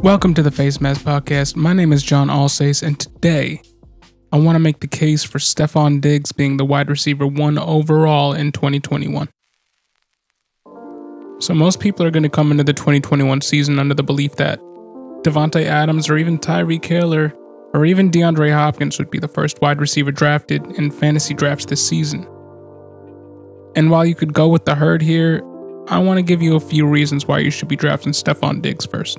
Welcome to the Face Mask Podcast. My name is John Alsace, and today I want to make the case for Stefon Diggs being the wide receiver 1 overall in 2021. So most people are going to come into the 2021 season under the belief that Davante Adams or even Tyreek Hill or even DeAndre Hopkins would be the first wide receiver drafted in fantasy drafts this season. And while you could go with the herd here, I want to give you a few reasons why you should be drafting Stefon Diggs first.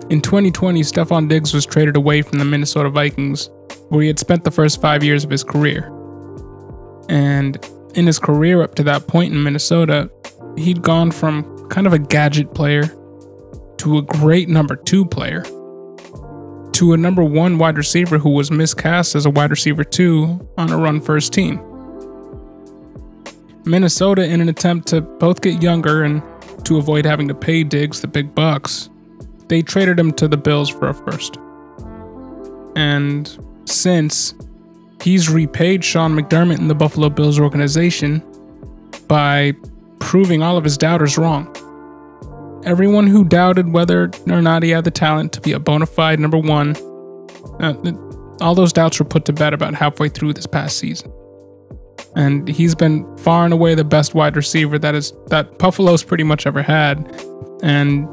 In 2020, Stefon Diggs was traded away from the Minnesota Vikings, where he had spent the first 5 years of his career. And in his career up to that point in Minnesota, he'd gone from kind of a gadget player to a great number 2 player to a number 1 wide receiver who was miscast as a wide receiver 2 on a run-first team. Minnesota, in an attempt to both get younger and to avoid having to pay Diggs the big bucks, they traded him to the Bills for a first. And since, he's repaid Sean McDermott and the Buffalo Bills organization by proving all of his doubters wrong. Everyone who doubted whether or not he had the talent to be a bona fide number 1, all those doubts were put to bed about halfway through this past season. And he's been far and away the best wide receiver that Buffalo's pretty much ever had. And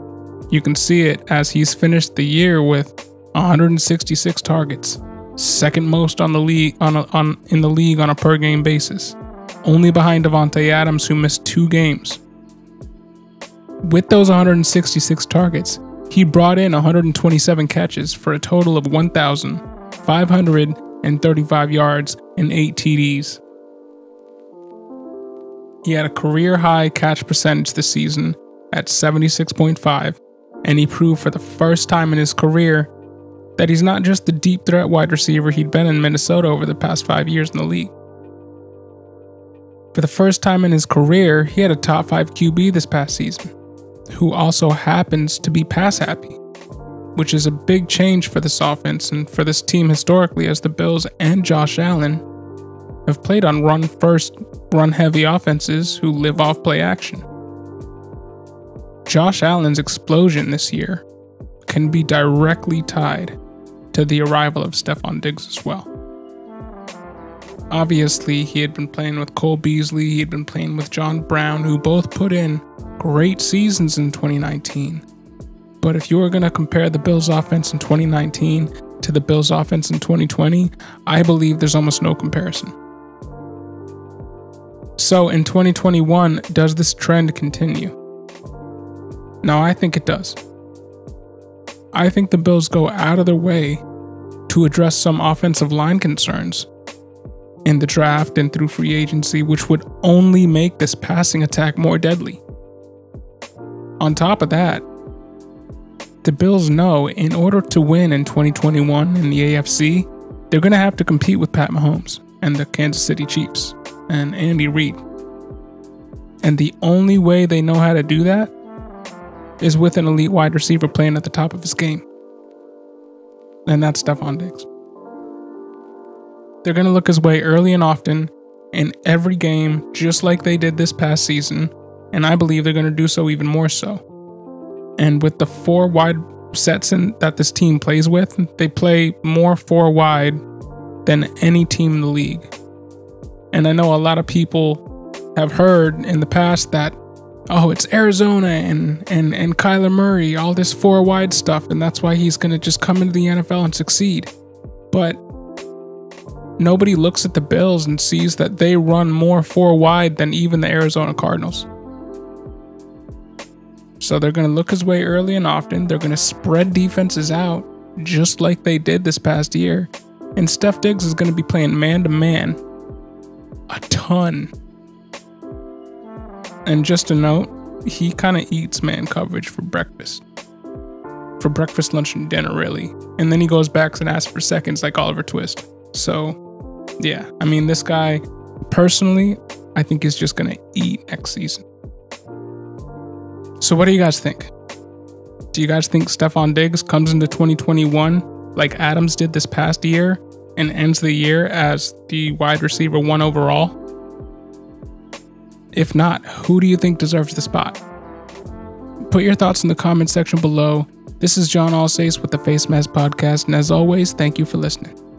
you can see it as he's finished the year with 166 targets, second most on the league in the league on a per game basis, only behind Davante Adams, who missed 2 games. With those 166 targets, he brought in 127 catches for a total of 1,535 yards and 8 TDs. He had a career-high catch percentage this season at 76.5, and he proved for the first time in his career that he's not just the deep threat wide receiver he'd been in Minnesota over the past 5 years in the league. For the first time in his career, he had a top 5 QB this past season, who also happens to be pass-happy, which is a big change for this offense and for this team historically, as the Bills and Josh Allen have played on run-first, run-heavy offenses who live off play action. Josh Allen's explosion this year can be directly tied to the arrival of Stefon Diggs as well. Obviously, he had been playing with Cole Beasley, he had been playing with John Brown, who both put in great seasons in 2019. But if you were going to compare the Bills offense in 2019 to the Bills offense in 2020, I believe there's almost no comparison. So in 2021, does this trend continue? No, I think it does. I think the Bills go out of their way to address some offensive line concerns in the draft and through free agency, which would only make this passing attack more deadly. On top of that, the Bills know in order to win in 2021 in the AFC, they're going to have to compete with Pat Mahomes and the Kansas City Chiefs and Andy Reid. And the only way they know how to do that is with an elite wide receiver playing at the top of his game. And that's Stefon Diggs. They're going to look his way early and often in every game, just like they did this past season, and I believe they're going to do so even more so. And with the 4 wide sets that this team plays with, they play more 4 wide than any team in the league. And I know a lot of people have heard in the past that, oh, it's Arizona and Kyler Murray, all this 4 wide stuff, and that's why he's going to just come into the NFL and succeed. But nobody looks at the Bills and sees that they run more 4 wide than even the Arizona Cardinals. So they're going to look his way early and often. They're going to spread defenses out just like they did this past year. And Steph Diggs is going to be playing man-to-man a ton. And just a note, he kind of eats man coverage for breakfast. For breakfast, lunch, and dinner, really. And then he goes back and asks for seconds like Oliver Twist. So, yeah. I mean, this guy, personally, I think is just going to eat next season. So what do you guys think? Do you guys think Stefon Diggs comes into 2021 like Adams did this past year and ends the year as the wide receiver 1 overall? If not, who do you think deserves the spot? Put your thoughts in the comment section below. This is John Alsace with the Face Mask Podcast, and as always, thank you for listening.